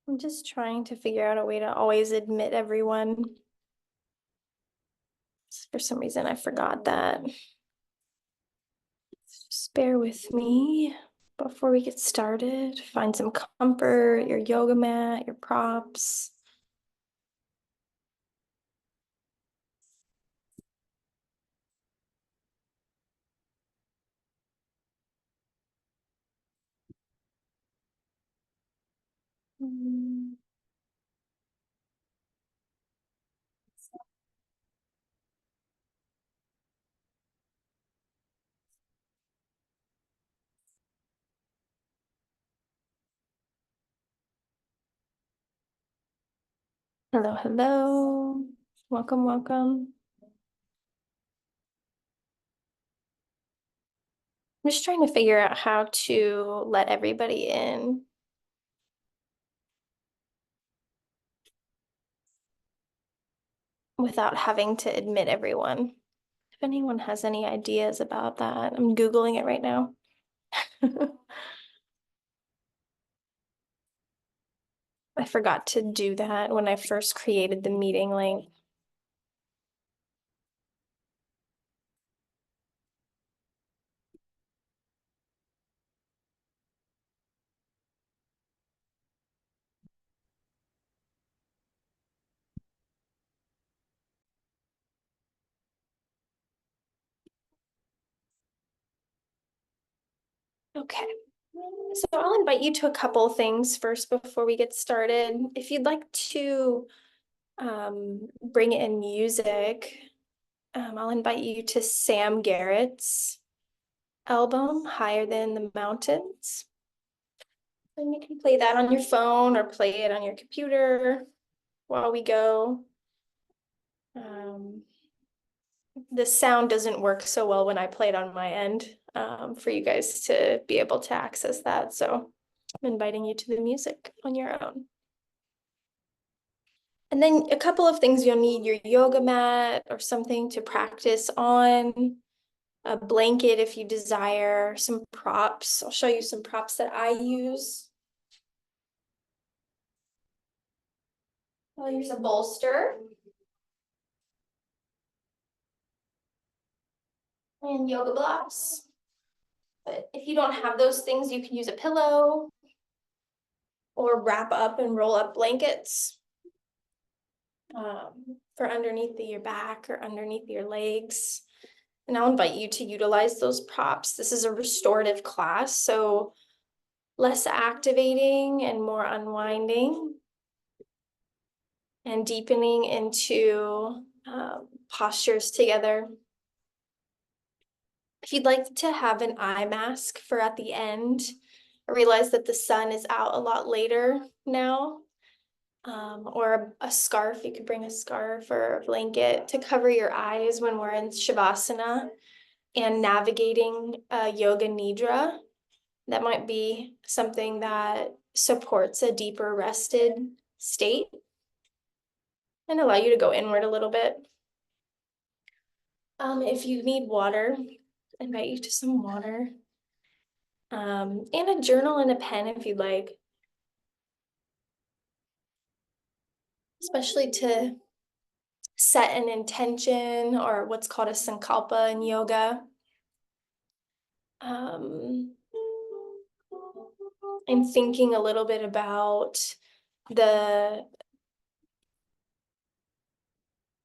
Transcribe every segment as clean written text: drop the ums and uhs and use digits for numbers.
I'm just trying to figure out a way to always admit everyone. For some reason, I forgot that. Just bear with me before we get started. Find some comfort, your yoga mat, your props. Hello, hello. Welcome, welcome. I'm just trying to figure out how to let everybody in. Without having to admit everyone. If anyone has any ideas about that, I'm Googling it right now. I forgot to do that when I first created the meeting link. Okay, so I'll invite you to a couple of things first before we get started. If you'd like to bring in music, I'll invite you to Sam Garrett's album, Higher Than the Mountains. And you can play that on your phone or play it on your computer while we go. The sound doesn't work so well when I play it on my end for you guys to be able to access that. So I'm inviting you to the music on your own. And then a couple of things you'll need: your yoga mat or something to practice on, a blanket if you desire, some props. I'll show you some props that I use. I'll use a bolster and yoga blocks. But if you don't have those things, you can use a pillow or wrap up and roll up blankets for underneath your back or underneath your legs. And I'll invite you to utilize those props. This is a restorative class, so less activating and more unwinding and deepening into postures together. If you'd like to have an eye mask for at the end, I realize that the sun is out a lot later now, or a scarf. You could bring a scarf or a blanket to cover your eyes when we're in Shavasana and navigating Yoga Nidra. That might be something that supports a deeper rested state and allow you to go inward a little bit. If you need water, I invite you to some water. And a journal and a pen if you'd like. Especially to set an intention, or what's called a sankalpa in yoga. I'm thinking a little bit about the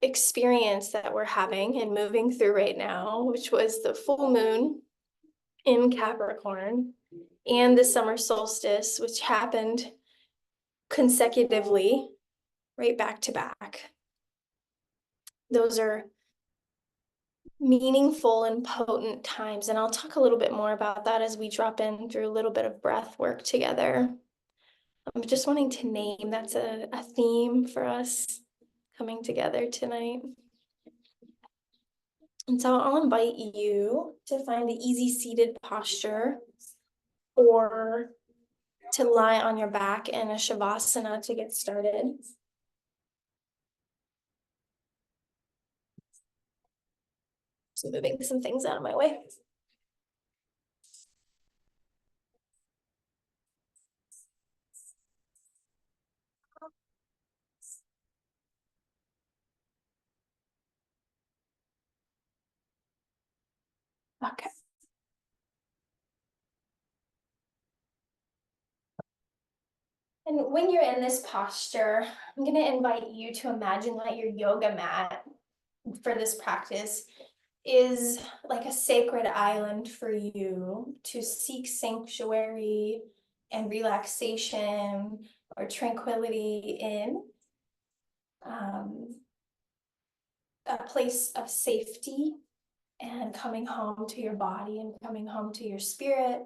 experience that we're having and moving through right now, which was the full moon in Capricorn and the summer solstice, which happened consecutively, right back to back. Those are meaningful and potent times, and I'll talk a little bit more about that as we drop in through a little bit of breath work together. I'm just wanting to name that's a theme for us coming together tonight. And so I'll invite you to find the easy seated posture or to lie on your back in a Shavasana to get started. So moving some things out of my way. Okay. And when you're in this posture, I'm going to invite you to imagine that your yoga mat for this practice is like a sacred island for you to seek sanctuary and relaxation or tranquility in. A place of safety and coming home to your body and coming home to your spirit.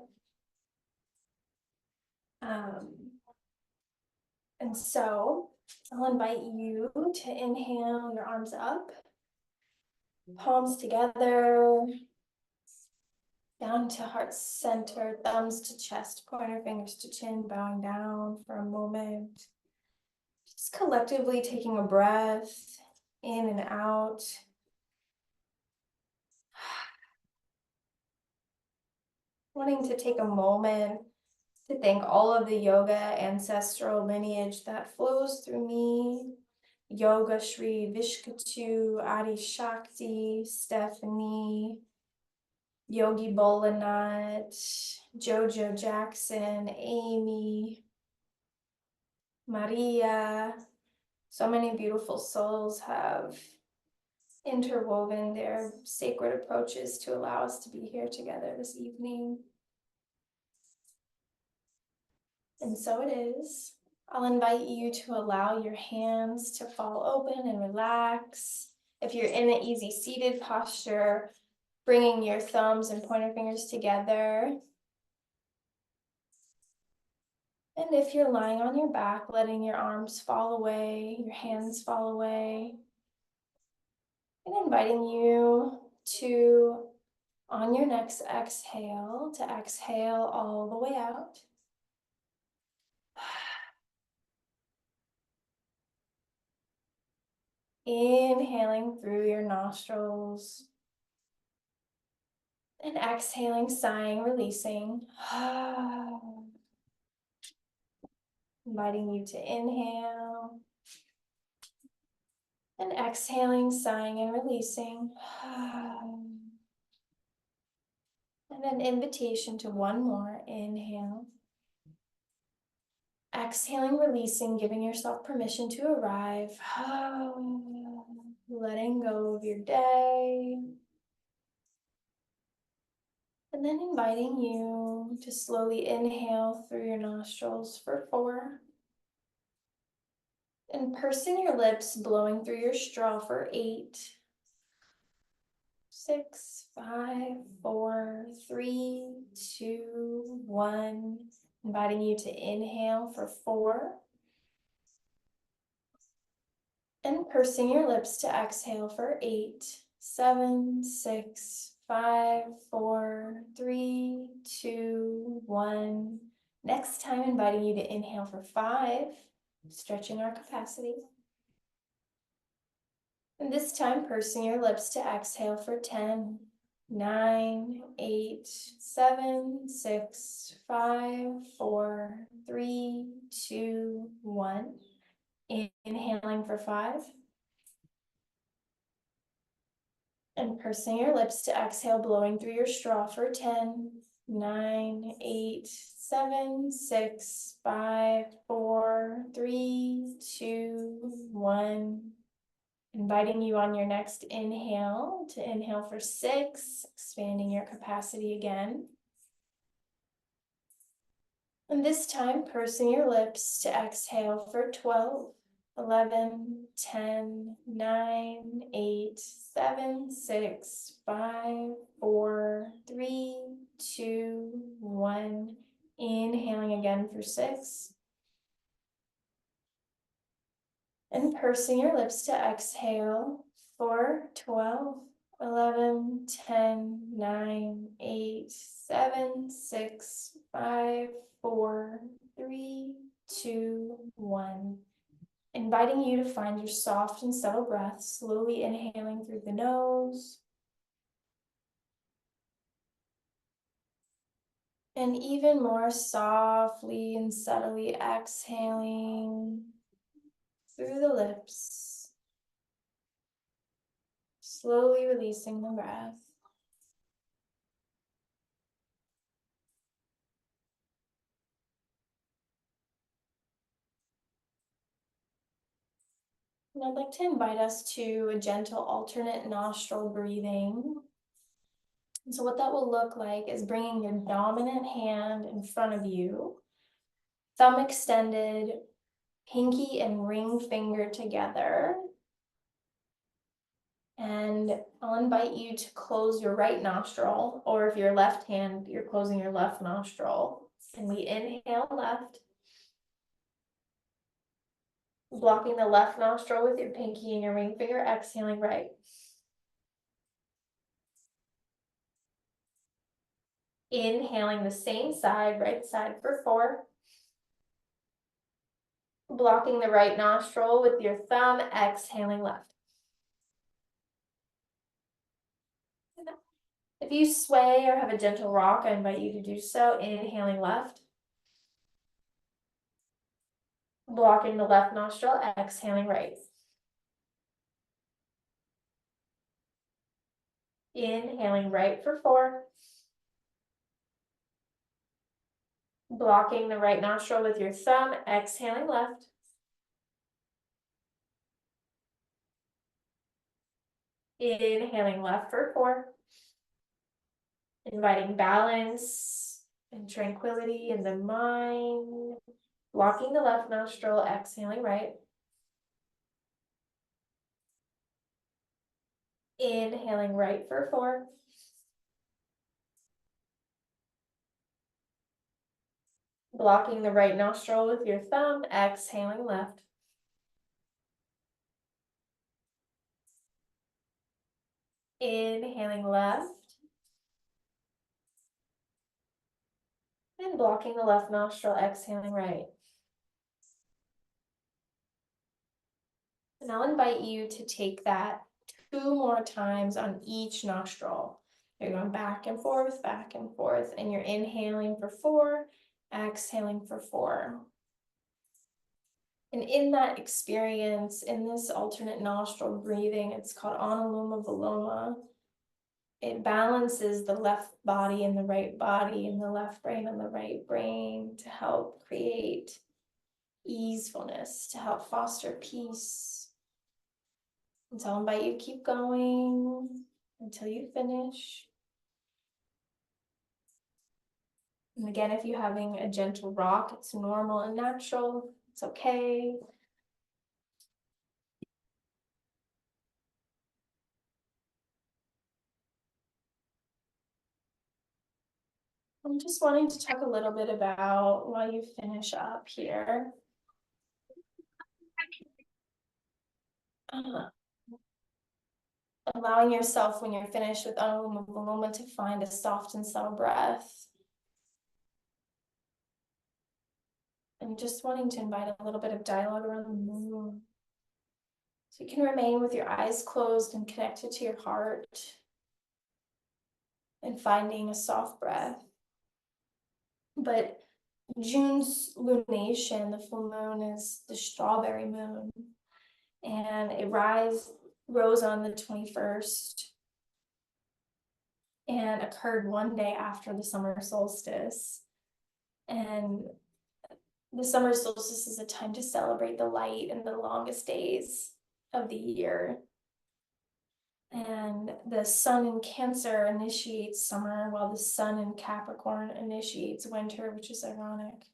And so I'll invite you to inhale your arms up, palms together, down to heart center, thumbs to chest, pointer fingers to chin, bowing down for a moment. Just collectively taking a breath in and out. Wanting to take a moment to thank all of the yoga ancestral lineage that flows through me. Yoga Shri Vishkatu, Adi Shakti, Stephanie, Yogi Bolanat, Jojo Jackson, Amy, Maria. So many beautiful souls have interwoven their sacred approaches to allow us to be here together this evening. And so it is. I'll invite you to allow your hands to fall open and relax. If you're in an easy seated posture, bringing your thumbs and pointer fingers together. And if you're lying on your back, letting your arms fall away, your hands fall away. And inviting you to, on your next exhale, to exhale all the way out. Inhaling through your nostrils. And exhaling, sighing, releasing. Inviting you to inhale. And exhaling, sighing, and releasing. And an invitation to one more. Inhale. Exhaling, releasing, giving yourself permission to arrive. Letting go of your day. And then inviting you to slowly inhale through your nostrils for 4. And pursing your lips, blowing through your straw for 8. 6, 5, 4, 3, 2, 1. Inviting you to inhale for 4. And pursing your lips to exhale for 8, 7, 6, 5, 4, 3, 2, 1. Next time, inviting you to inhale for 5, stretching our capacity. And this time, pursing your lips to exhale for 10, 9, 8, 7, 6, 5, 4, 3, 2, 1. Inhaling for 5. And pursing your lips to exhale, blowing through your straw for 10, 9, 8, 7, 6, 5, 4, 3, 2, 1. Inviting you on your next inhale to inhale for 6, expanding your capacity again. And this time, pursing your lips to exhale for 12, 11, 10, 9, 8, 7, 6, 5, 4, 3, 2, 1. Inhaling again for 6. And pursing your lips to exhale for 12, 11, 10, 9, 8, 7, 6, 5, 4, 3, 2, 1. Inviting you to find your soft and subtle breath, slowly inhaling through the nose. And even more softly and subtly exhaling through the lips. Slowly releasing the breath. And I'd like to invite us to a gentle alternate nostril breathing. And so what that will look like is bringing your dominant hand in front of you, thumb extended, pinky and ring finger together. And I'll invite you to close your right nostril, or if you're left hand, you're closing your left nostril. And we inhale left, blocking the left nostril with your pinky and your ring finger, exhaling right. Inhaling the same side, right side for 4. Blocking the right nostril with your thumb, exhaling left. If you sway or have a gentle rock, I invite you to do so. Inhaling left. Blocking the left nostril, exhaling right. Inhaling right for 4. Blocking the right nostril with your thumb, exhaling left. Inhaling left for 4. Inviting balance and tranquility in the mind. Blocking the left nostril, exhaling right. Inhaling right for 4. Blocking the right nostril with your thumb, exhaling left. Inhaling left. And blocking the left nostril, exhaling right. And I'll invite you to take that 2 more times on each nostril. You're going back and forth, and you're inhaling for 4, exhaling for 4. And in that experience, in this alternate nostril breathing, it's called Anuloma Viloma. It balances the left body and the right body, and the left brain and the right brain, to help create easefulness, to help foster peace. And so I'll invite you to keep going until you finish. And again, if you're having a gentle rock, it's normal and natural. It's okay. I'm just wanting to talk a little bit about, while you finish up here, allowing yourself, when you're finished with Anuloma Viloma, to find a soft and subtle breath. And just wanting to invite a little bit of dialogue around the moon. So you can remain with your eyes closed and connected to your heart, and finding a soft breath. But June's lunation, the full moon, is the strawberry moon, and it rose on the 21st and occurred one day after the summer solstice. And the summer solstice is a time to celebrate the light and the longest days of the year. And the sun in Cancer initiates summer, while the sun in Capricorn initiates winter, which is ironic.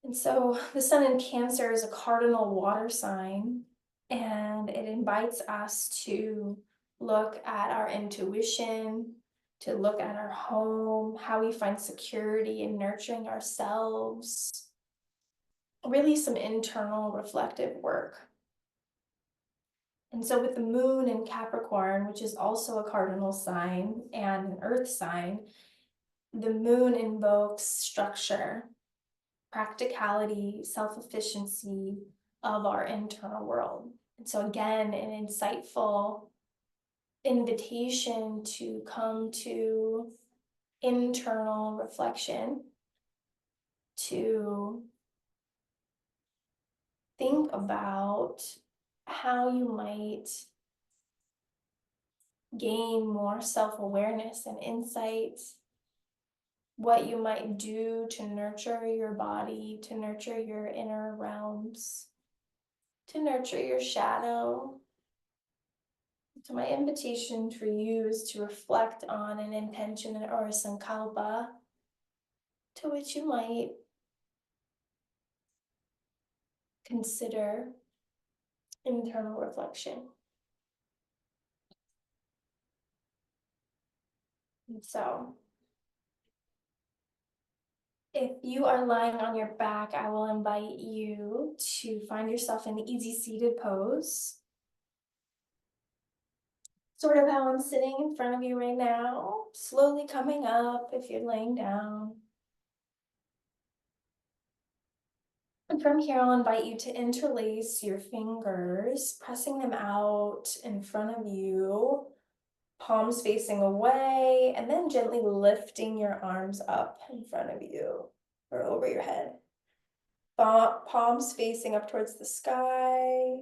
And so the sun in Cancer is a cardinal water sign, and it invites us to look at our intuition, to look at our home, how we find security in nurturing ourselves, really some internal reflective work. And so with the moon in Capricorn, which is also a cardinal sign and an earth sign, the moon invokes structure, practicality, self-efficiency of our internal world. And so again, an insightful invitation to come to internal reflection, to think about how you might gain more self-awareness and insight, what you might do to nurture your body, to nurture your inner realms, to nurture your shadow. So my invitation for you is to reflect on an intention or a sankalpa to which you might consider internal reflection. And so, if you are lying on your back, I will invite you to find yourself in easy seated pose. Sort of how I'm sitting in front of you right now, slowly coming up if you're laying down. And from here, I'll invite you to interlace your fingers, pressing them out in front of you, palms facing away, and then gently lifting your arms up in front of you or over your head. Palms facing up towards the sky,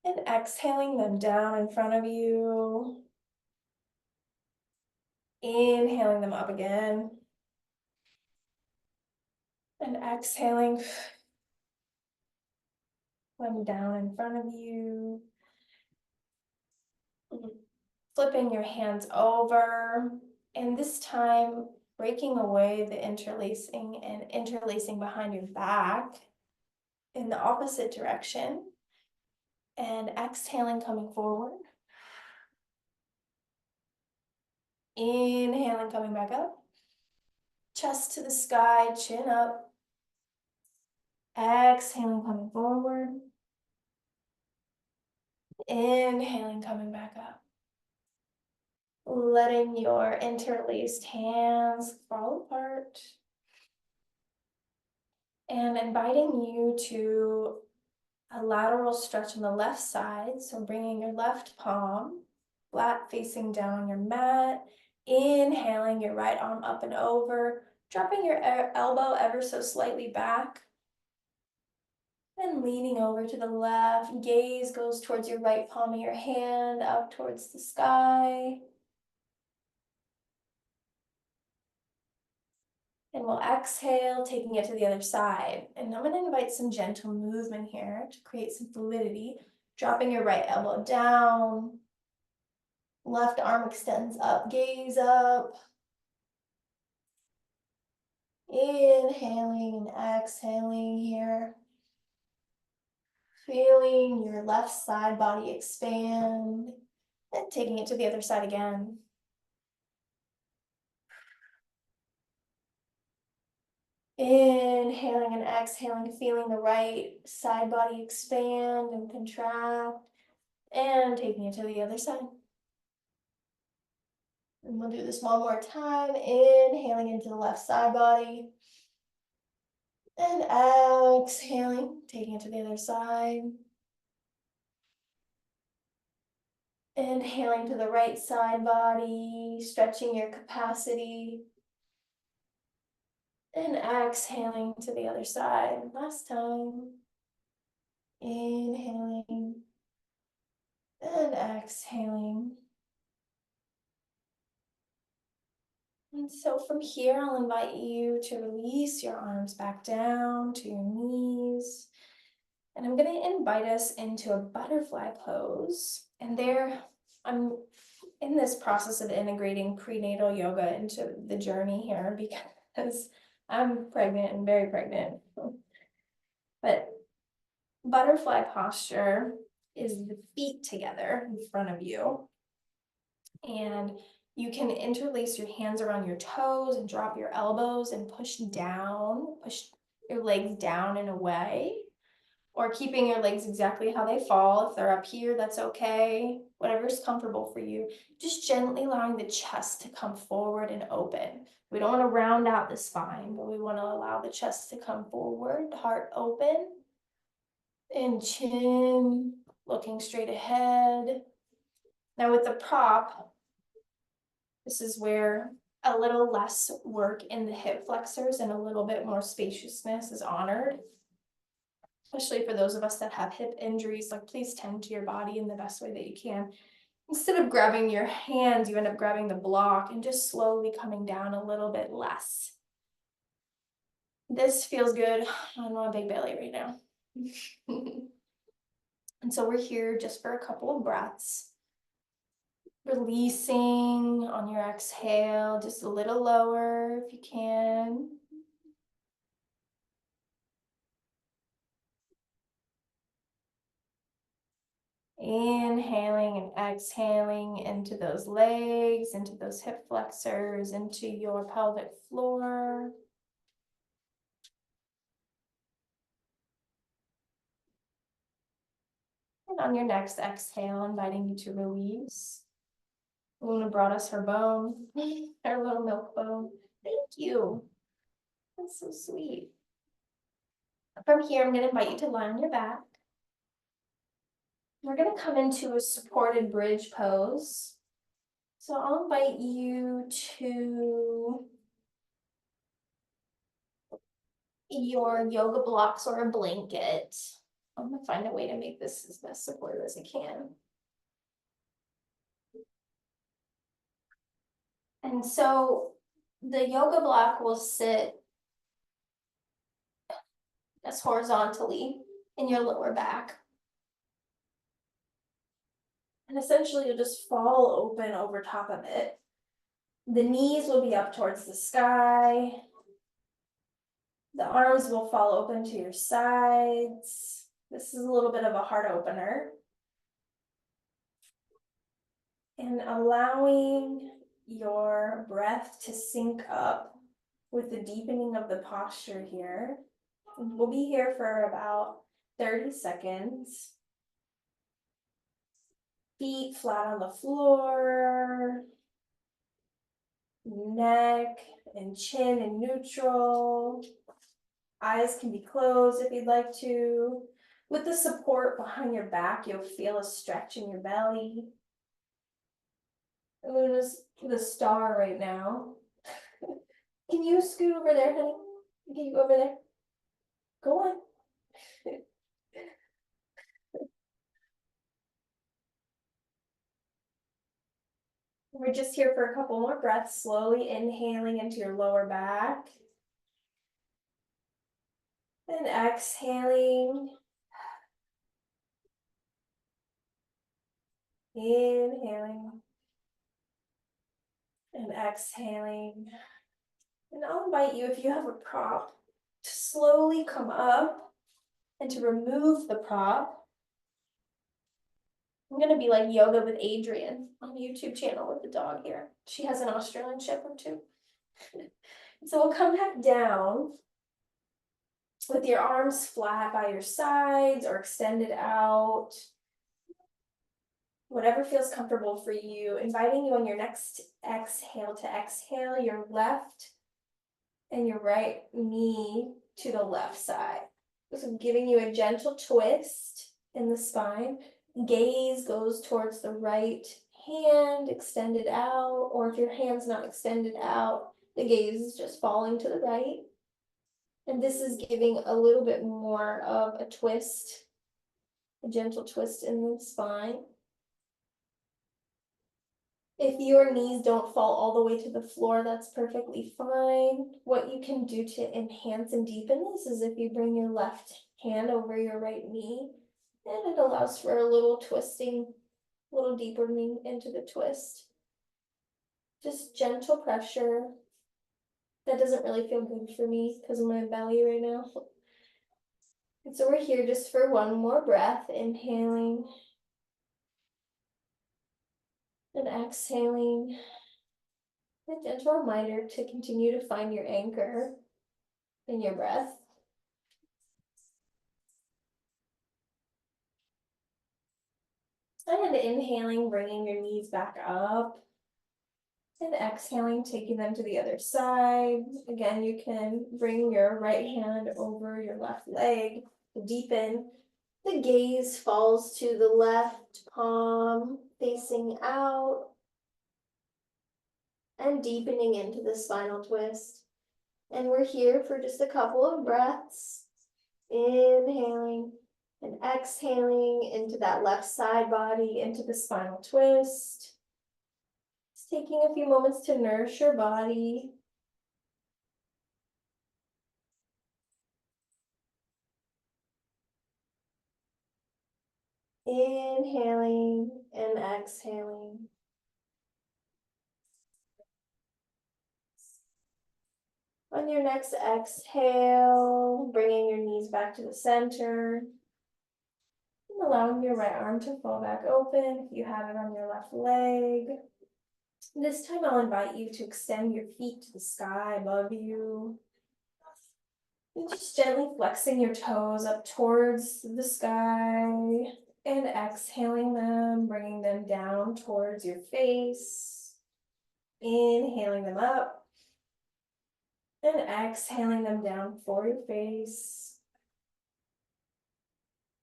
and exhaling them down in front of you. Inhaling them up again. And exhaling them down in front of you. Flipping your hands over, and this time breaking away the interlacing and interlacing behind your back in the opposite direction. And exhaling, coming forward. Inhaling, coming back up. Chest to the sky, chin up. Exhaling, coming forward. Inhaling, coming back up. Letting your interlaced hands fall apart. And inviting you to a lateral stretch on the left side. So bringing your left palm flat facing down on your mat. Inhaling your right arm up and over. Dropping your elbow ever so slightly back. And leaning over to the left. Gaze goes towards your right palm of your hand, up towards the sky. And we'll exhale, taking it to the other side. And I'm going to invite some gentle movement here to create some fluidity. Dropping your right elbow down. Left arm extends up, gaze up. Inhaling and exhaling here. Feeling your left side body expand. And taking it to the other side again. Inhaling and exhaling, feeling the right side body expand and contract, and taking it to the other side. And we'll do this one more time. Inhaling into the left side body, and exhaling, taking it to the other side. Inhaling to the right side body, stretching your capacity. And exhaling to the other side. Last time. Inhaling and exhaling. And so from here, I'll invite you to release your arms back down to your knees. And I'm going to invite us into a butterfly pose. And there, I'm in this process of integrating prenatal yoga into the journey here because I'm pregnant and very pregnant. But butterfly posture is the feet together in front of you. And you can interlace your hands around your toes and drop your elbows and push your legs down and away, or keeping your legs exactly how they fall. If they're up here, that's okay. Whatever's comfortable for you. Just gently allowing the chest to come forward and open. We don't want to round out the spine, but we want to allow the chest to come forward, heart open, and chin looking straight ahead. Now with the prop, this is where a little less work in the hip flexors and a little bit more spaciousness is honored. Especially for those of us that have hip injuries, like please tend to your body in the best way that you can. Instead of grabbing your hands, you end up grabbing the block and just slowly coming down a little bit less. This feels good on my big belly right now. And so we're here just for a couple of breaths. Releasing on your exhale, just a little lower if you can. Inhaling and exhaling into those legs, into those hip flexors, into your pelvic floor. And on your next exhale, inviting you to release. Luna brought us her bone, her little milk bone. Thank you. That's so sweet. From here, I'm going to invite you to lie on your back. We're going to come into a supported bridge pose. So I'll invite you to your yoga blocks or a blanket. I'm going to find a way to make this as best supportive as I can. And so the yoga block will sit as horizontally in your lower back. And essentially you'll just fall open over top of it. The knees will be up towards the sky. The arms will fall open to your sides. This is a little bit of a heart opener. And allowing your breath to sync up with the deepening of the posture here. We'll be here for about 30 seconds. Feet flat on the floor. Neck and chin in neutral. Eyes can be closed if you'd like to. With the support behind your back, you'll feel a stretch in your belly. Luna's the star right now. Can you scoot over there, honey? Can you go over there? Go on. We're just here for a couple more breaths, slowly inhaling into your lower back. And exhaling. Inhaling. And exhaling. And I'll invite you, if you have a prop, to slowly come up and to remove the prop. I'm going to be like Yoga with Adriane on the YouTube channel with the dog here. She has an Australian Shepherd too. So we'll come back down with your arms flat by your sides or extended out. Whatever feels comfortable for you. Inviting you on your next exhale to exhale your left and your right knee to the left side. So giving you a gentle twist in the spine. Gaze goes towards the right hand, extended out, or if your hand's not extended out, the gaze is just falling to the right. And this is giving a little bit more of a twist, a gentle twist in the spine. If your knees don't fall all the way to the floor, that's perfectly fine. What you can do to enhance and deepen this is if you bring your left hand over your right knee, and it allows for a little twisting, a little deepening into the twist. Just gentle pressure. That doesn't really feel good for me because of my belly right now. And so we're here just for one more breath, inhaling and exhaling. A gentle reminder to continue to find your anchor in your breath. And inhaling, bringing your knees back up. And exhaling, taking them to the other side. Again, you can bring your right hand over your left leg to deepen. The gaze falls to the left palm, facing out. And deepening into the spinal twist. And we're here for just a couple of breaths. Inhaling and exhaling into that left side body, into the spinal twist. Just taking a few moments to nourish your body. Inhaling and exhaling. On your next exhale, bringing your knees back to the center. And allowing your right arm to fall back open if you have it on your left leg. This time I'll invite you to extend your feet to the sky above you. And just gently flexing your toes up towards the sky and exhaling them, bringing them down towards your face. Inhaling them up and exhaling them down for your face.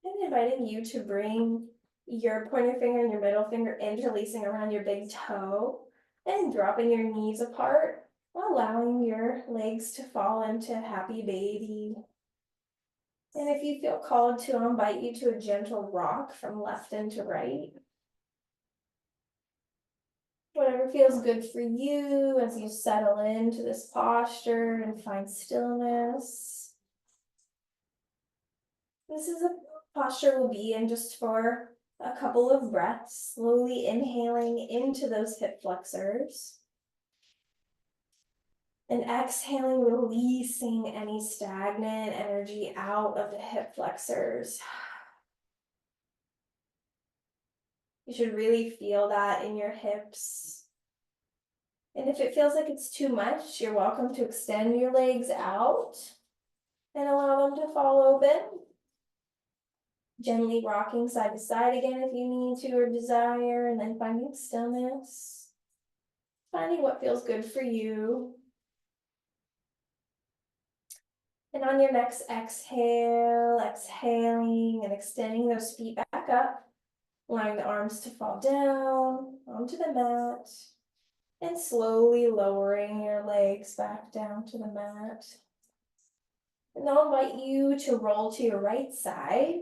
And inviting you to bring your pointer finger and your middle finger interlacing around your big toe and dropping your knees apart, allowing your legs to fall into happy baby. And if you feel called to, I'll invite you to a gentle rock from left into right. Whatever feels good for you as you settle into this posture and find stillness. This is a posture we'll be in just for a couple of breaths, slowly inhaling into those hip flexors. And exhaling, releasing any stagnant energy out of the hip flexors. You should really feel that in your hips. And if it feels like it's too much, you're welcome to extend your legs out and allow them to fall open. Gently rocking side to side again if you need to or desire, and then finding stillness. Finding what feels good for you. And on your next exhale, exhaling and extending those feet back up, allowing the arms to fall down onto the mat, and slowly lowering your legs back down to the mat. And I'll invite you to roll to your right side.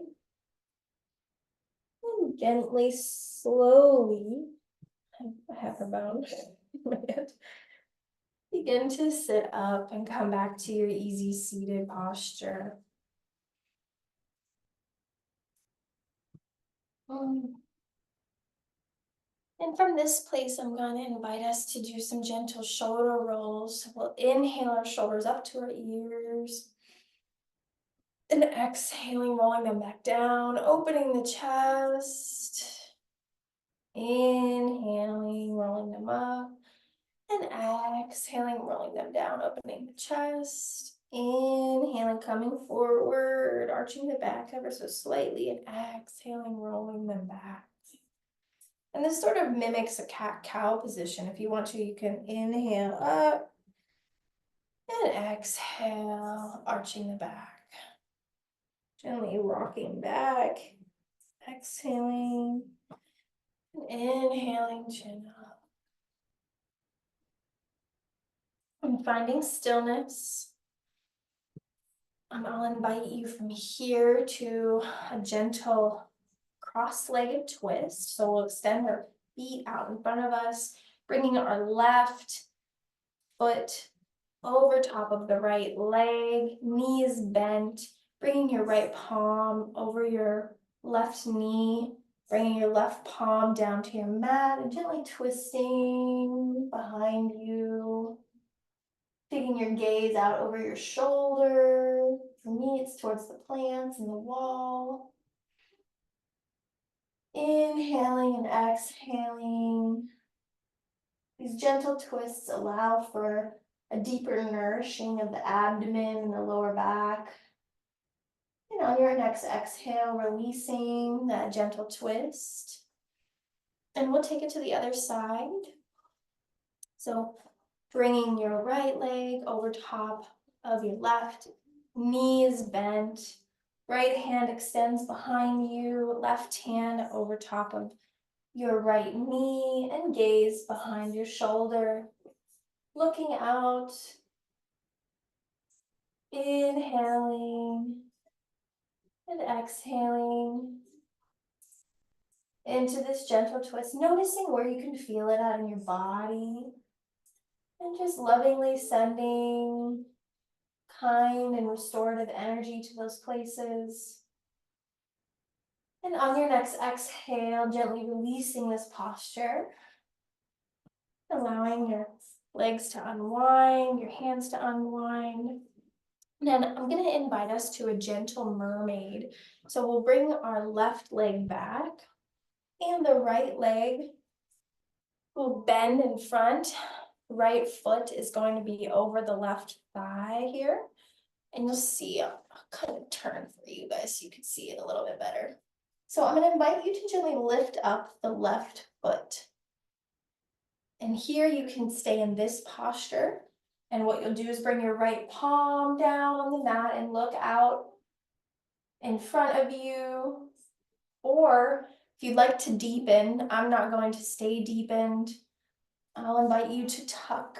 And gently, slowly, I have a bone in my head. Begin to sit up and come back to your easy seated posture. And from this place, I'm going to invite us to do some gentle shoulder rolls. We'll inhale our shoulders up to our ears. And exhaling, rolling them back down, opening the chest. Inhaling, rolling them up. And exhaling, rolling them down, opening the chest. Inhaling, coming forward, arching the back ever so slightly, and exhaling, rolling them back. And this sort of mimics a cat-cow position. If you want to, you can inhale up and exhale, arching the back. Gently rocking back, exhaling, and inhaling, chin up. And finding stillness. I'll invite you from here to a gentle cross-legged twist. So we'll extend our feet out in front of us, bringing our left foot over top of the right leg, knees bent, bringing your right palm over your left knee, bringing your left palm down to your mat and gently twisting behind you. Taking your gaze out over your shoulder. For me, it's towards the plants and the wall. Inhaling and exhaling. These gentle twists allow for a deeper nourishing of the abdomen and the lower back. And on your next exhale, releasing that gentle twist. And we'll take it to the other side. So bringing your right leg over top of your left, knees bent, right hand extends behind you, left hand over top of your right knee, and gaze behind your shoulder, looking out, inhaling and exhaling into this gentle twist, noticing where you can feel it out in your body. And just lovingly sending kind and restorative energy to those places. And on your next exhale, gently releasing this posture, allowing your legs to unwind, your hands to unwind. And then I'm going to invite us to a gentle mermaid. So we'll bring our left leg back and the right leg will bend in front. Right foot is going to be over the left thigh here. And you'll see, I'll kind of turn for you guys so you can see it a little bit better. So I'm going to invite you to gently lift up the left foot. And here you can stay in this posture. And what you'll do is bring your right palm down on the mat and look out in front of you. Or if you'd like to deepen, I'm not going to stay deepened. I'll invite you to tuck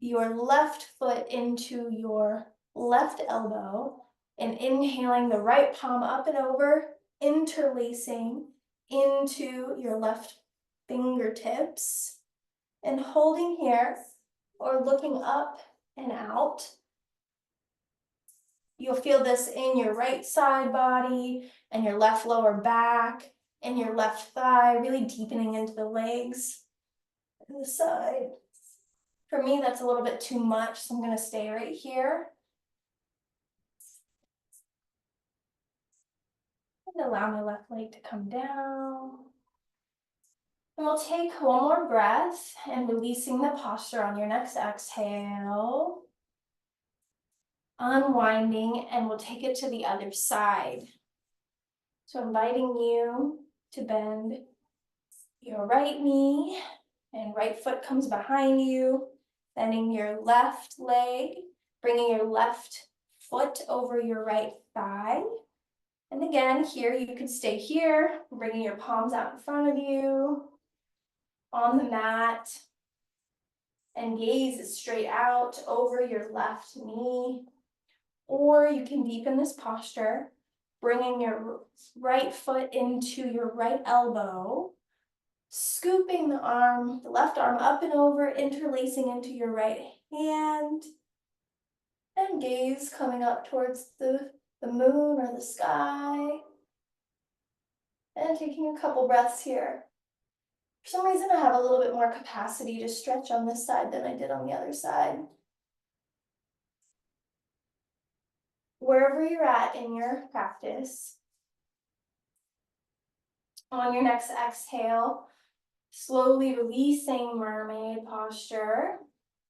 your left foot into your left elbow and inhaling the right palm up and over, interlacing into your left fingertips and holding here or looking up and out. You'll feel this in your right side body and your left lower back and your left thigh, really deepening into the legs and the side. For me, that's a little bit too much, so I'm going to stay right here. And allow my left leg to come down. And we'll take one more breath and releasing the posture on your next exhale. Unwinding, and we'll take it to the other side. So inviting you to bend your right knee and right foot comes behind you, bending your left leg, bringing your left foot over your right thigh. And again, here you can stay here, bringing your palms out in front of you on the mat and gaze straight out over your left knee. Or you can deepen this posture, bringing your right foot into your right elbow, scooping the left arm up and over, interlacing into your right hand, and gaze coming up towards the moon or the sky, and taking a couple breaths here. For some reason, I have a little bit more capacity to stretch on this side than I did on the other side. Wherever you're at in your practice, on your next exhale, slowly releasing mermaid posture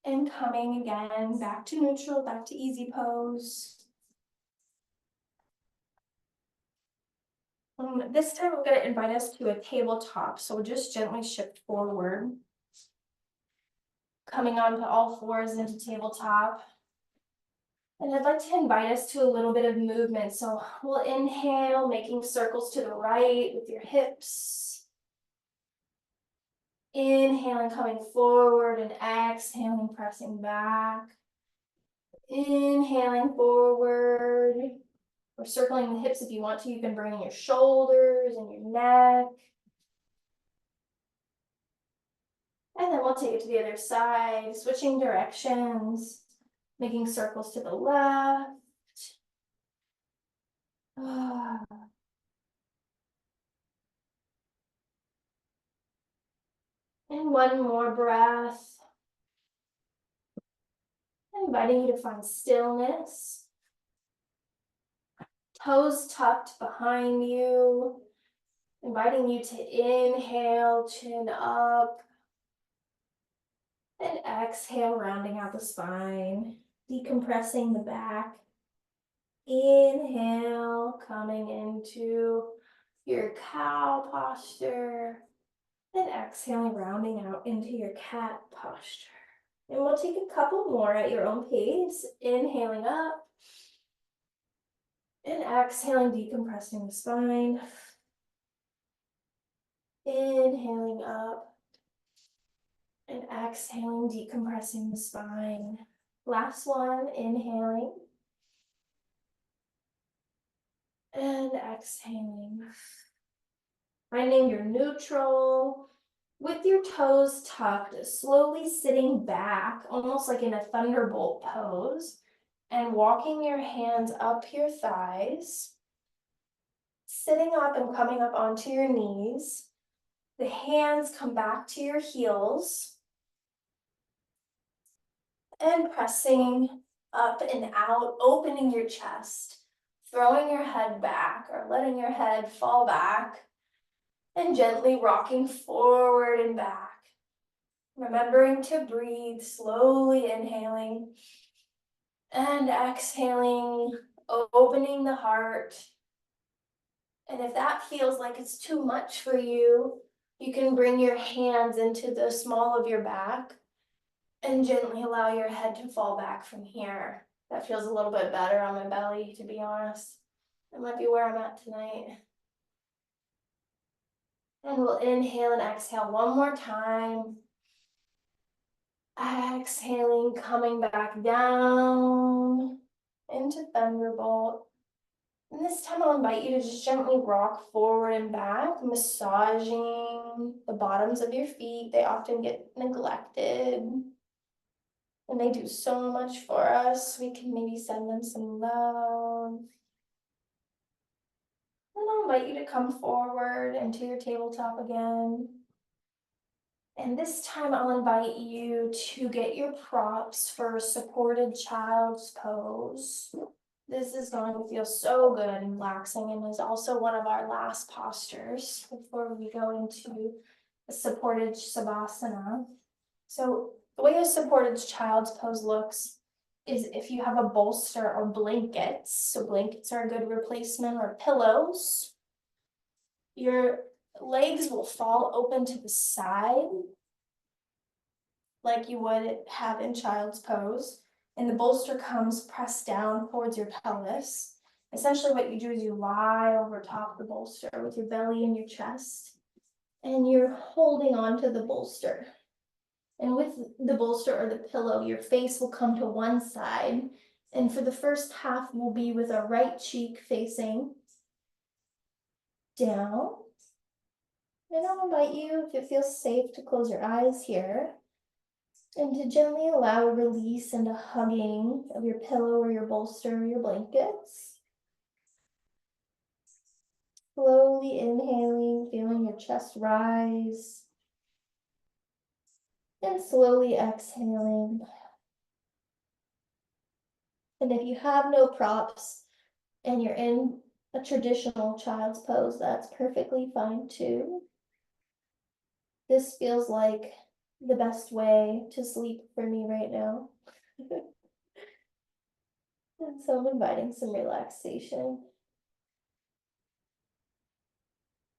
and coming again back to neutral, back to easy pose. This time I'm going to invite us to a tabletop, so we'll just gently shift forward, coming onto all fours into tabletop. And I'd like to invite us to a little bit of movement. So we'll inhale, making circles to the right with your hips. Inhaling, coming forward, and exhaling, pressing back. Inhaling forward. Or circling the hips if you want to. You can bring in your shoulders and your neck. And then we'll take it to the other side, switching directions, making circles to the left. And one more breath. Inviting you to find stillness. Toes tucked behind you. Inviting you to inhale, chin up. And exhale, rounding out the spine. Decompressing the back. Inhale, coming into your cow posture. And exhaling, rounding out into your cat posture. And we'll take a couple more at your own pace. Inhaling up. And exhaling, decompressing the spine. Inhaling up. And exhaling, decompressing the spine. Last one, inhaling. And exhaling. Finding your neutral. With your toes tucked, slowly sitting back, almost like in a thunderbolt pose. And walking your hands up your thighs. Sitting up and coming up onto your knees. The hands come back to your heels. And pressing up and out, opening your chest, throwing your head back or letting your head fall back, and gently rocking forward and back. Remembering to breathe, slowly inhaling and exhaling, opening the heart. And if that feels like it's too much for you, you can bring your hands into the small of your back and gently allow your head to fall back from here. That feels a little bit better on my belly, to be honest. That might be where I'm at tonight. And we'll inhale and exhale one more time. Exhaling, coming back down into Thunderbolt. And this time I'll invite you to just gently rock forward and back, massaging the bottoms of your feet. They often get neglected. And they do so much for us. We can maybe send them some love. And I'll invite you to come forward into your tabletop again. And this time I'll invite you to get your props for supported child's pose. This is going to feel so good and relaxing, and is also one of our last postures before we go into a supported Savasana. So the way a supported child's pose looks is if you have a bolster or blankets, so blankets are a good replacement, or pillows, your legs will fall open to the side like you would have in child's pose, and the bolster comes pressed down towards your pelvis. Essentially what you do is you lie over top of the bolster with your belly and your chest, and you're holding onto the bolster. And with the bolster or the pillow, your face will come to one side. And for the first half, we'll be with our right cheek facing down. And I'll invite you, if it feels safe, to close your eyes here. And to gently allow a release and a hugging of your pillow or your bolster or your blankets. Slowly inhaling, feeling your chest rise. And slowly exhaling. And if you have no props and you're in a traditional child's pose, that's perfectly fine too. This feels like the best way to sleep for me right now. And so I'm inviting some relaxation.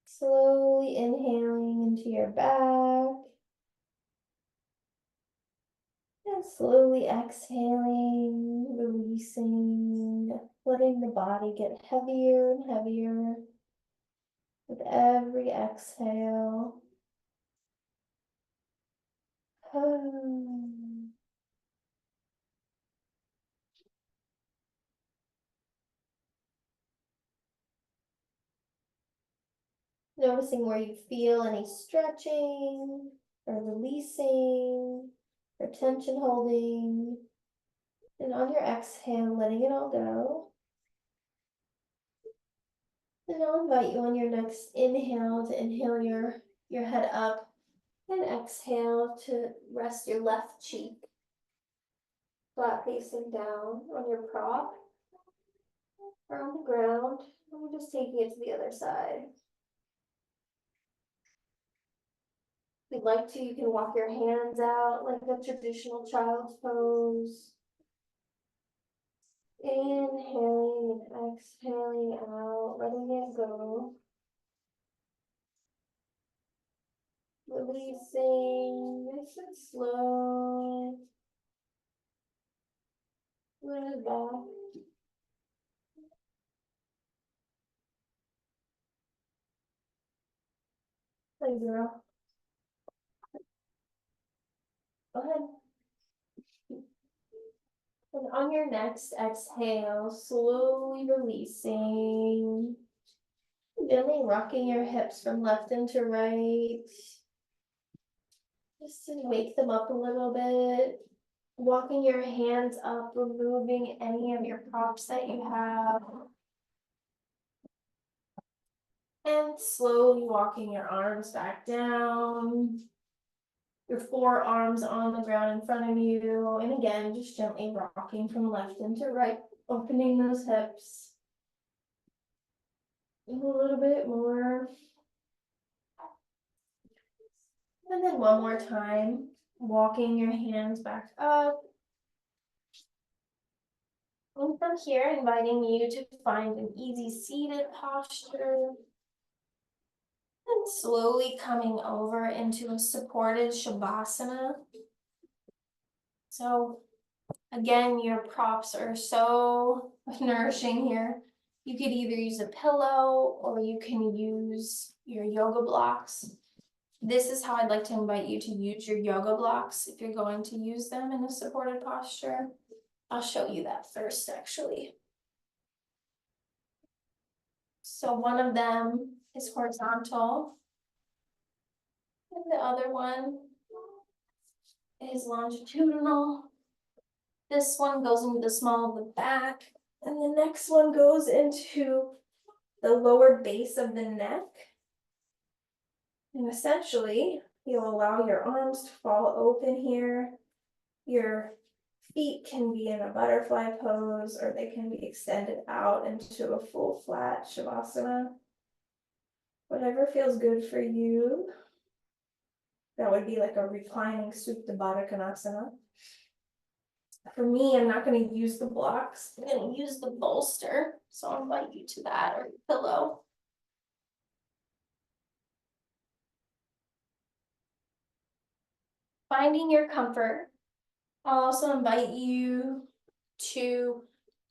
Slowly inhaling into your back. And slowly exhaling, releasing, letting the body get heavier and heavier with every exhale. Noticing where you feel any stretching or releasing or tension holding. And on your exhale, letting it all go. And I'll invite you on your next inhale to inhale your head up, and exhale to rest your left cheek flat facing down on your prop or on the ground. And we're just taking it to the other side. If you'd like to, you can walk your hands out like a traditional child's pose. Inhaling and exhaling out, letting it go. Releasing, nice and slow. Let it back. Hey girl. Go ahead. And on your next exhale, slowly releasing. Gently rocking your hips from left into right. Just to wake them up a little bit. Walking your hands up, removing any of your props that you have. And slowly walking your arms back down. Your forearms on the ground in front of you. And again, just gently rocking from left into right, opening those hips. A little bit more. And then one more time, walking your hands back up. And from here, inviting you to find an easy seated posture. And slowly coming over into a supported Shavasana. So again, your props are so nourishing here. You could either use a pillow or you can use your yoga blocks. This is how I'd like to invite you to use your yoga blocks if you're going to use them in a supported posture. I'll show you that first, actually. So one of them is horizontal, and the other one is longitudinal. This one goes into the small of the back, and the next one goes into the lower base of the neck. And essentially, you'll allow your arms to fall open here. Your feet can be in a butterfly pose, or they can be extended out into a full flat Shavasana. Whatever feels good for you. That would be like a reclining Supta Baddha Konasana. For me, I'm not going to use the blocks. I'm going to use the bolster. So I'll invite you to that, or pillow. Finding your comfort. I'll also invite you to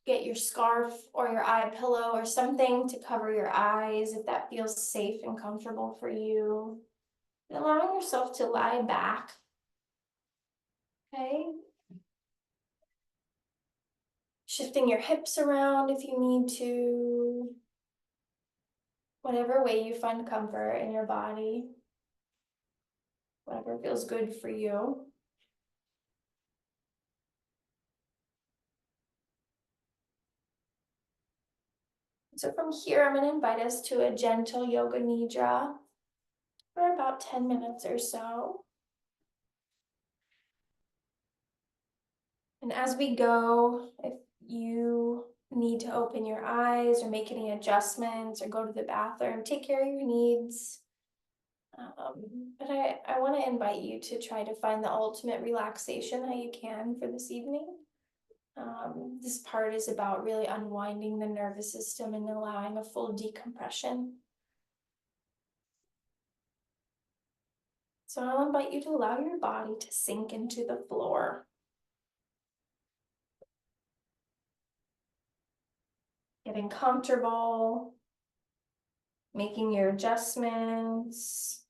get your scarf or your eye pillow or something to cover your eyes if that feels safe and comfortable for you. And allowing yourself to lie back. Okay. Shifting your hips around if you need to. Whatever way you find comfort in your body. Whatever feels good for you. So from here, I'm going to invite us to a gentle yoga nidra for about 10 minutes or so. And as we go, if you need to open your eyes or make any adjustments or go to the bathroom, take care of your needs. But I want to invite you to try to find the ultimate relaxation that you can for this evening. This part is about really unwinding the nervous system and allowing a full decompression. So I'll invite you to allow your body to sink into the floor. Getting comfortable, making your adjustments,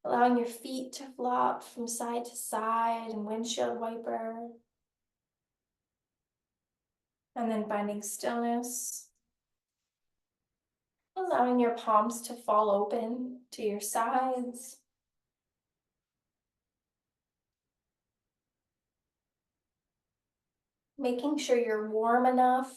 allowing your feet to flop from side to side and windshield wiper. And then finding stillness. Allowing your palms to fall open to your sides. Making sure you're warm enough.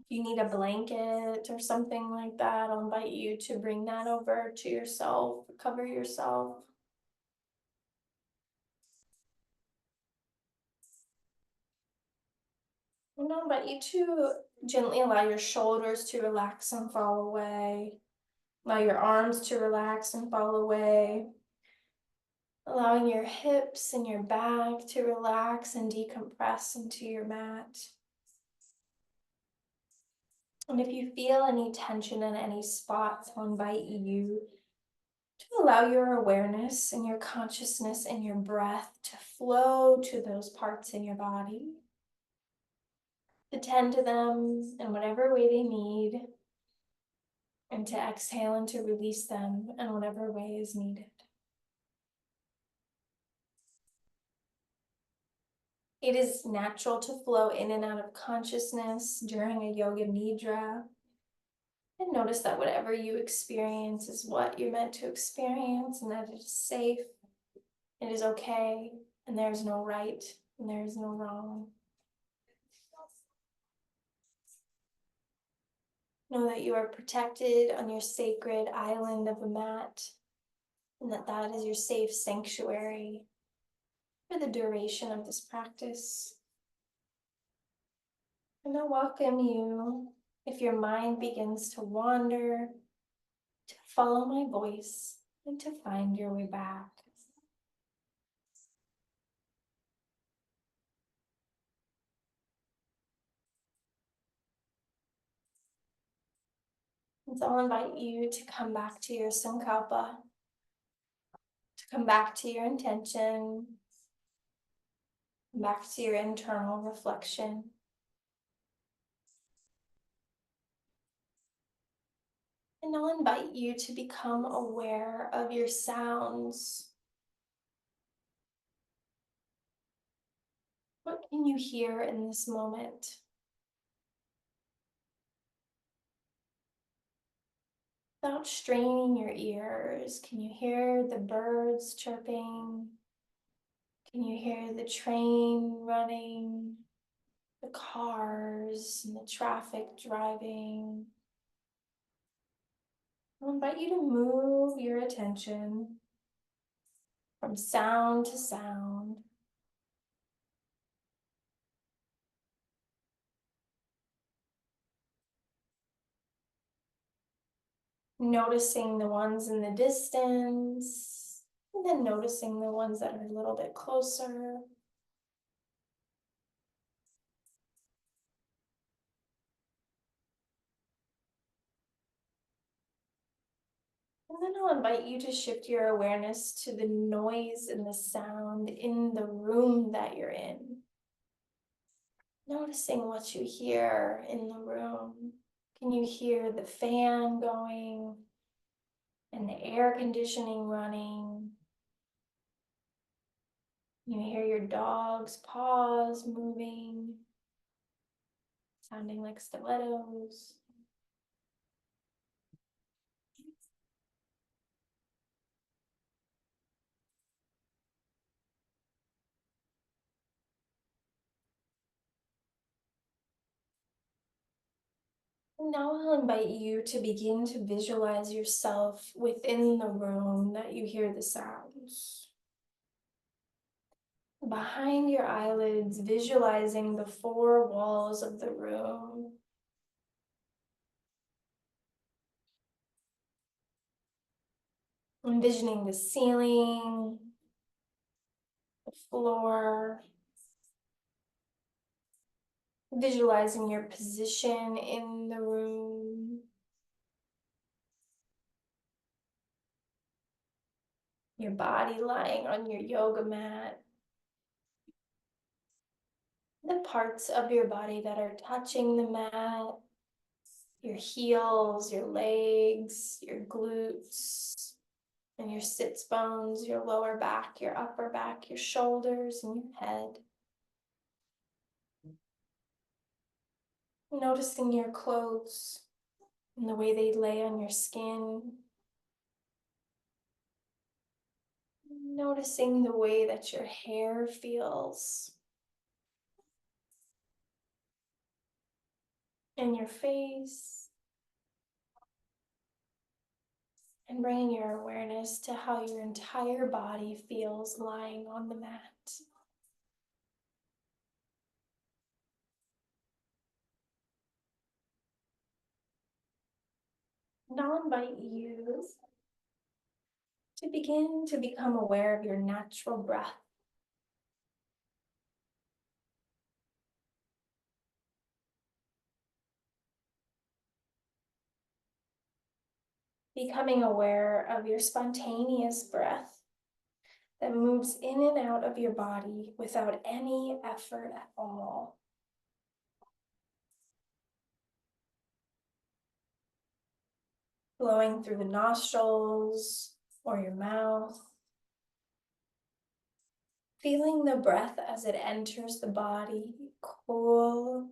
If you need a blanket or something like that, I'll invite you to bring that over to yourself, cover yourself. And I'll invite you to gently allow your shoulders to relax and fall away. Allow your arms to relax and fall away. Allowing your hips and your back to relax and decompress into your mat. And if you feel any tension in any spots, I'll invite you to allow your awareness and your consciousness and your breath to flow to those parts in your body. To tend to them in whatever way they need, and to exhale and to release them in whatever way is needed. It is natural to flow in and out of consciousness during a yoga nidra. And notice that whatever you experience is what you're meant to experience, and that it is safe, it is okay, and there is no right, and there is no wrong. Know that you are protected on your sacred island of a mat, and that that is your safe sanctuary for the duration of this practice. And I welcome you, if your mind begins to wander, to follow my voice and to find your way back. And so I'll invite you to come back to your sankalpa, to come back to your intention, back to your internal reflection. And I'll invite you to become aware of your sounds. What can you hear in this moment? Without straining your ears, can you hear the birds chirping? Can you hear the train running, the cars and the traffic driving? I'll invite you to move your attention from sound to sound. Noticing the ones in the distance, and then noticing the ones that are a little bit closer. And then I'll invite you to shift your awareness to the noise and the sound in the room that you're in. Noticing what you hear in the room. Can you hear the fan going and the air conditioning running? Can you hear your dog's paws moving, sounding like stilettos? Now I'll invite you to begin to visualize yourself within the room that you hear the sounds. Behind your eyelids, visualizing the four walls of the room. Envisioning the ceiling, the floor. Visualizing your position in the room. Your body lying on your yoga mat. The parts of your body that are touching the mat. Your heels, your legs, your glutes, and your sits bones, your lower back, your upper back, your shoulders, and your head. Noticing your clothes and the way they lay on your skin. Noticing the way that your hair feels. And your face. And bringing your awareness to how your entire body feels lying on the mat. And I'll invite you to begin to become aware of your natural breath. Becoming aware of your spontaneous breath that moves in and out of your body without any effort at all. Blowing through the nostrils or your mouth. Feeling the breath as it enters the body, cool.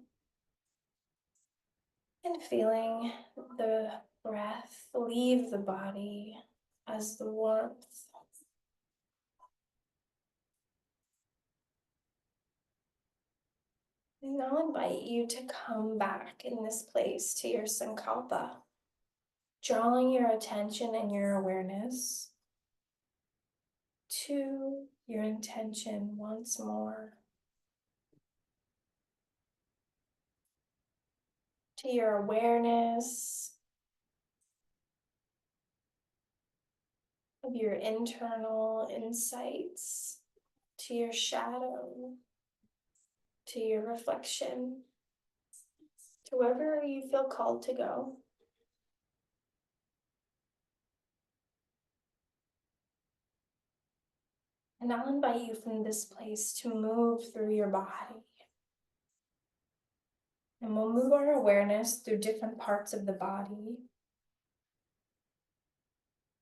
And feeling the breath leave the body as the warmth. And I'll invite you to come back in this place to your sankalpa, drawing your attention and your awareness to your intention once more, to your awareness of your internal insights, to your shadow, to your reflection, to wherever you feel called to go. And I'll invite you from this place to move through your body. And we'll move our awareness through different parts of the body.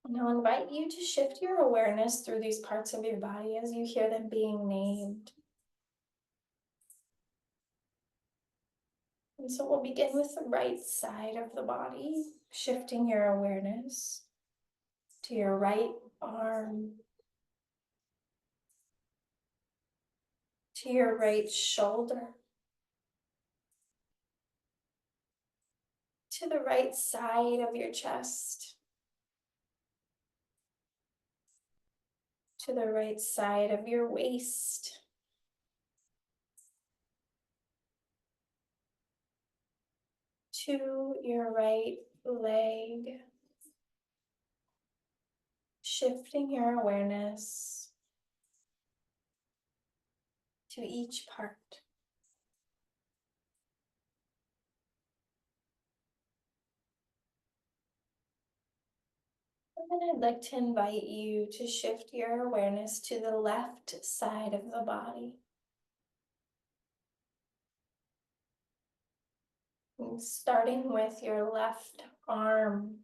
And I'll invite you to shift your awareness through these parts of your body as you hear them being named. And so we'll begin with the right side of the body, shifting your awareness to your right arm, to your right shoulder, to the right side of your chest, to the right side of your waist, to your right leg, shifting your awareness to each part. And then I'd like to invite you to shift your awareness to the left side of the body. And starting with your left arm.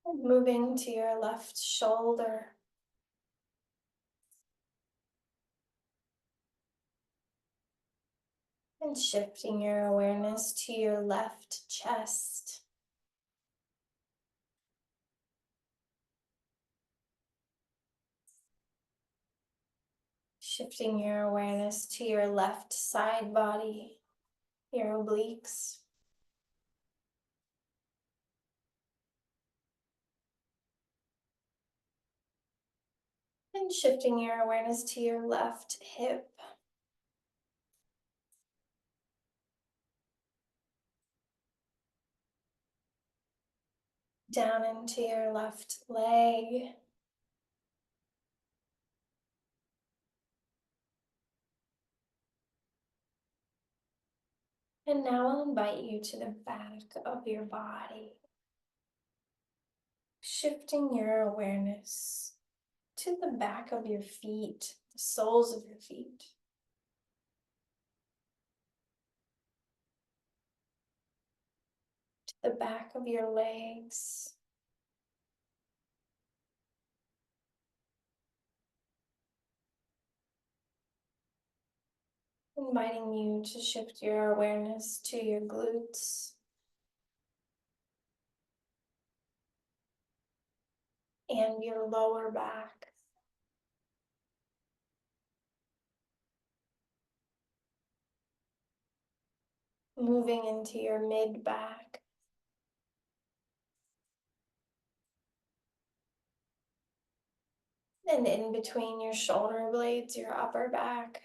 And moving to your left shoulder. And shifting your awareness to your left chest. Shifting your awareness to your left side body, your obliques. And shifting your awareness to your left hip. Down into your left leg. And now I'll invite you to the back of your body, shifting your awareness to the back of your feet, the soles of your feet. To the back of your legs. Inviting you to shift your awareness to your glutes and your lower back. Moving into your mid back. And in between your shoulder blades, your upper back.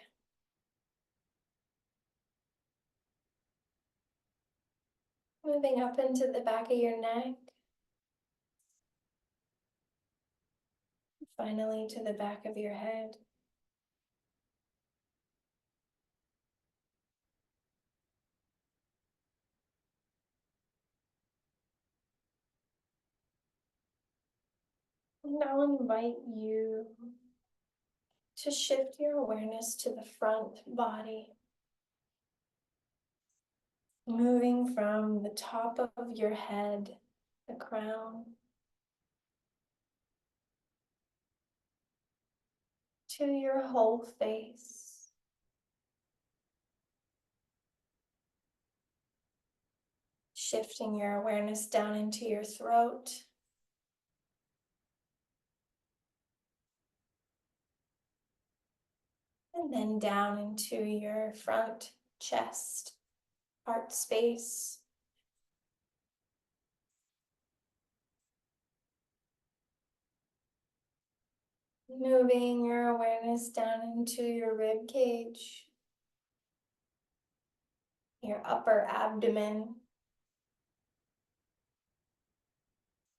Moving up into the back of your neck. Finally to the back of your head. And I'll invite you to shift your awareness to the front body. Moving from the top of your head, the crown, to your whole face. Shifting your awareness down into your throat. And then down into your front chest, heart space. Moving your awareness down into your rib cage, your upper abdomen,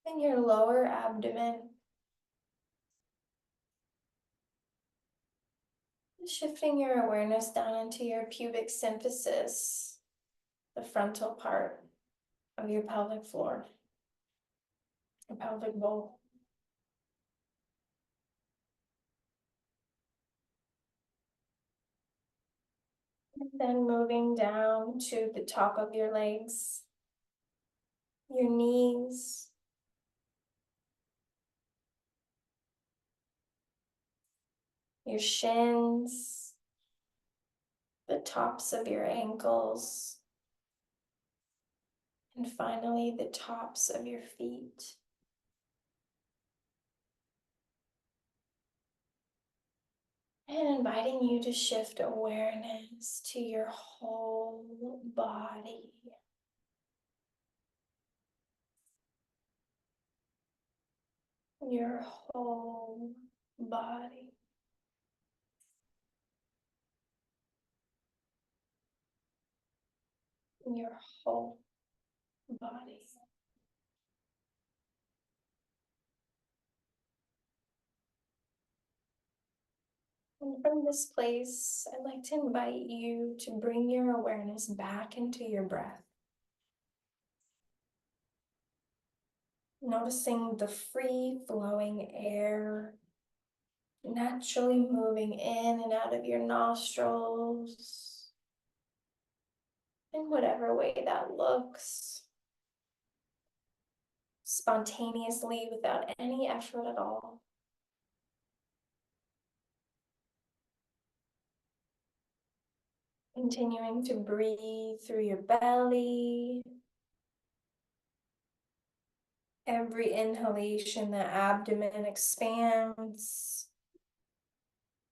and your lower abdomen. Shifting your awareness down into your pubic symphysis, the frontal part of your pelvic floor, your pelvic bowl. And then moving down to the top of your legs, your knees, your shins, the tops of your ankles, and finally the tops of your feet. And inviting you to shift awareness to your whole body. Your whole body. Your whole body. And from this place, I'd like to invite you to bring your awareness back into your breath. Noticing the free-flowing air naturally moving in and out of your nostrils in whatever way that looks, spontaneously without any effort at all. Continuing to breathe through your belly. Every inhalation, the abdomen expands.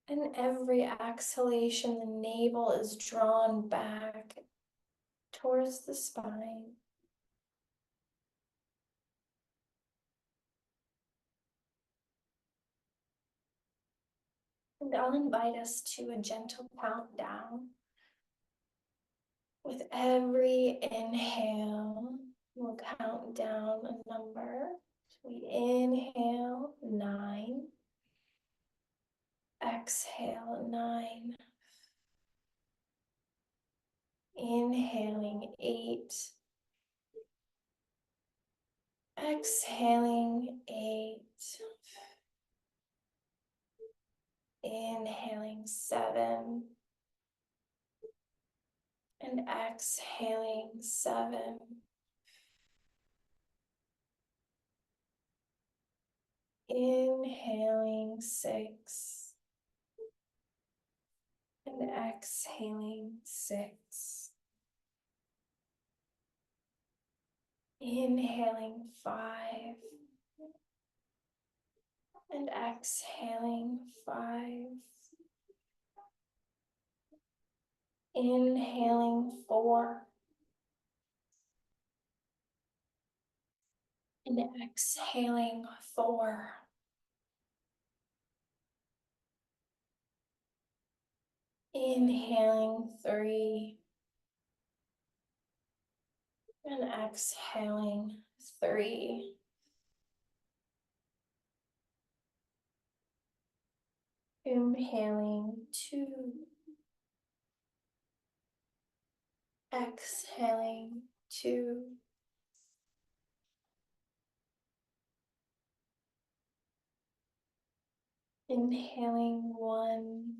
And every exhalation, the navel is drawn back towards the spine. And I'll invite us to a gentle countdown. With every inhale, we'll count down a number. So we inhale 9, exhale 9, inhaling 8, exhaling 8, inhaling 7, and exhaling 7. Inhaling 6 and exhaling 6. Inhaling 5 and exhaling 5. Inhaling 4 and exhaling 4. Inhaling 3 and exhaling 3. Inhaling 2, exhaling 2. Inhaling 1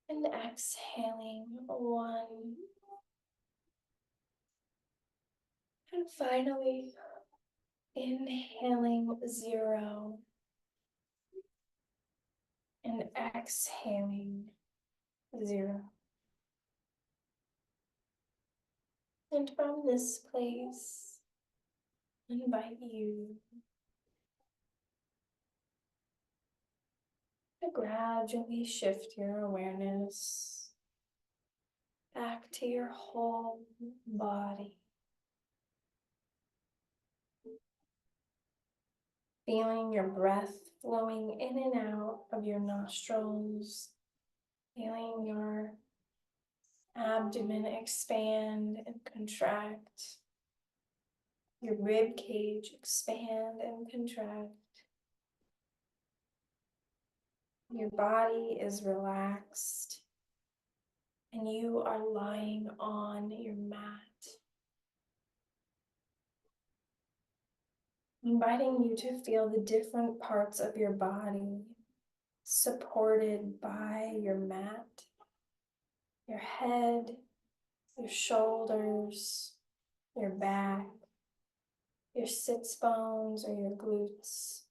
and exhaling 1. And finally, inhaling 0 and exhaling 0. And from this place, I invite you to gradually shift your awareness back to your whole body. Feeling your breath flowing in and out of your nostrils. Feeling your abdomen expand and contract. Your rib cage expand and contract. Your body is relaxed and you are lying on your mat. Inviting you to feel the different parts of your body supported by your mat. Your head, your shoulders, your back, your sits bones or your glutes,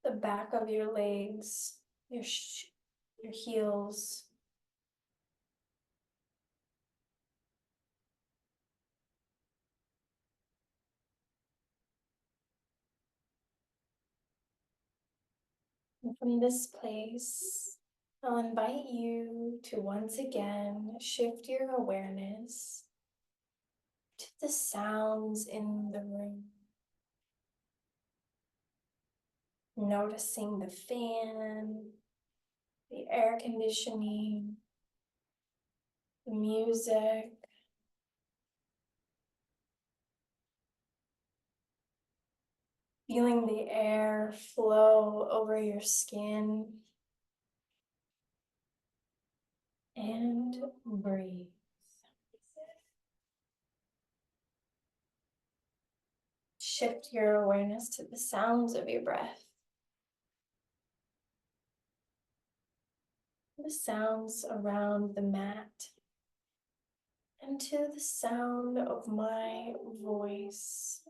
the back of your legs, your heels. And from this place, I'll invite you to once again shift your awareness to the sounds in the room. Noticing the fan, the air conditioning, the music, feeling the air flow over your skin, and breathe. Shift your awareness to the sounds of your breath, the sounds around the mat, and to the sound of my voice.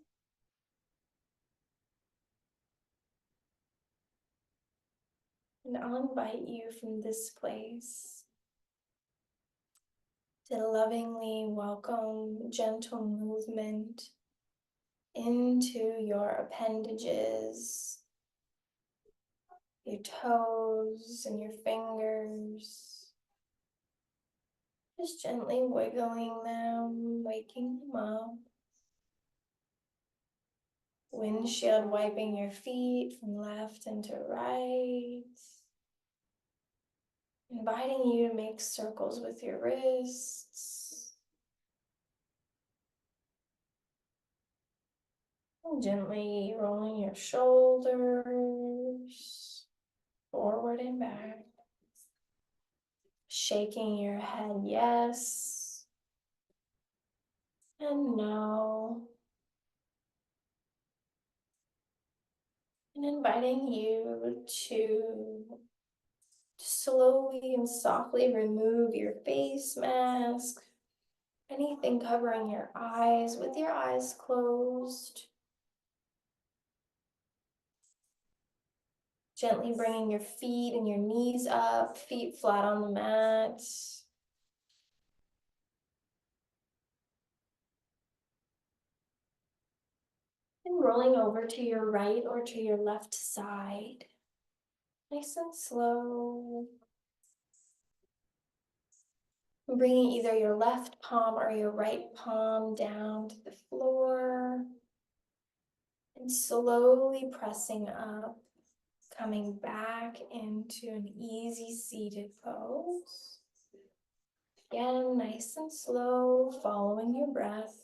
And I'll invite you from this place to lovingly welcome gentle movement into your appendages, your toes and your fingers. Just gently wiggling them, waking them up. Windshield wiping your feet from left and to right. Inviting you to make circles with your wrists. And gently rolling your shoulders forward and back. Shaking your head yes and no. And inviting you to slowly and softly remove your face mask, anything covering your eyes with your eyes closed. Gently bringing your feet and your knees up, feet flat on the mat. And rolling over to your right or to your left side. Nice and slow. Bringing either your left palm or your right palm down to the floor. And slowly pressing up, coming back into an easy seated pose. Again, nice and slow, following your breath.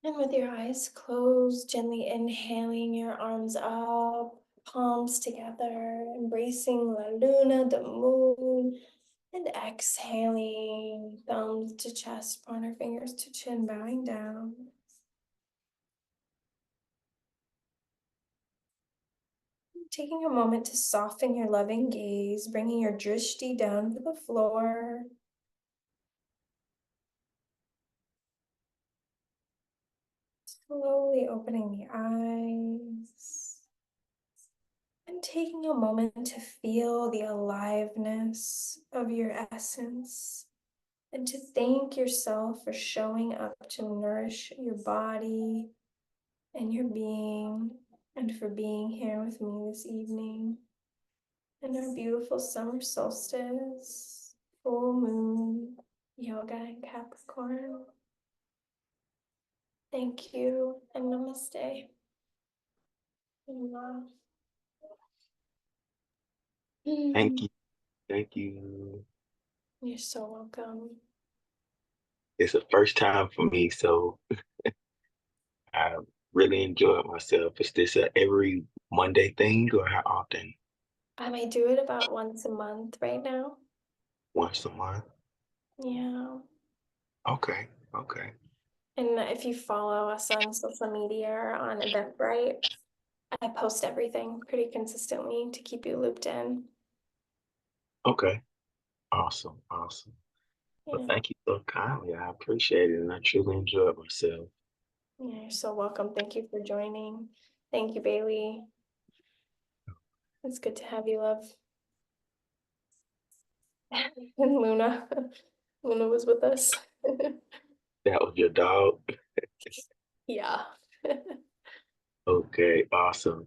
And with your eyes closed, gently inhaling your arms up, palms together, embracing La Luna, the moon, and exhaling, thumbs to chest, pointer fingers to chin, bowing down. Taking a moment to soften your loving gaze, bringing your drishti down to the floor. Slowly opening the eyes. And taking a moment to feel the aliveness of your essence and to thank yourself for showing up to nourish your body and your being, and for being here with me this evening in our beautiful summer solstice, full moon, yoga and Capricorn. Thank you and namaste. Mwah. Thank you. Thank you. You're so welcome. It's the first time for me, so I really enjoyed myself. Is this a every Monday thing or how often? I might do it about once a month right now. Once a month? Yeah. Okay, okay, And if you follow us on social media or on Eventbrite, I post everything pretty consistently to keep you looped in. okay. Awesome, awesome. Well, Yeah. thank you so kindly. I appreciate it, and I truly enjoyed myself. Yeah, you're so welcome. Thank you for joining. Thank you, Bailey. It's good to have you, love. And Luna. Luna was with us. That was your dog? Yeah. Okay, awesome.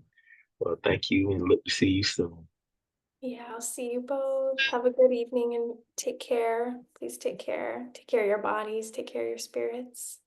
Well, thank you, and look to see you soon. Yeah, I'll see you both. Have a good evening and take care. Please take care. Take care of your bodies, take care of your spirits.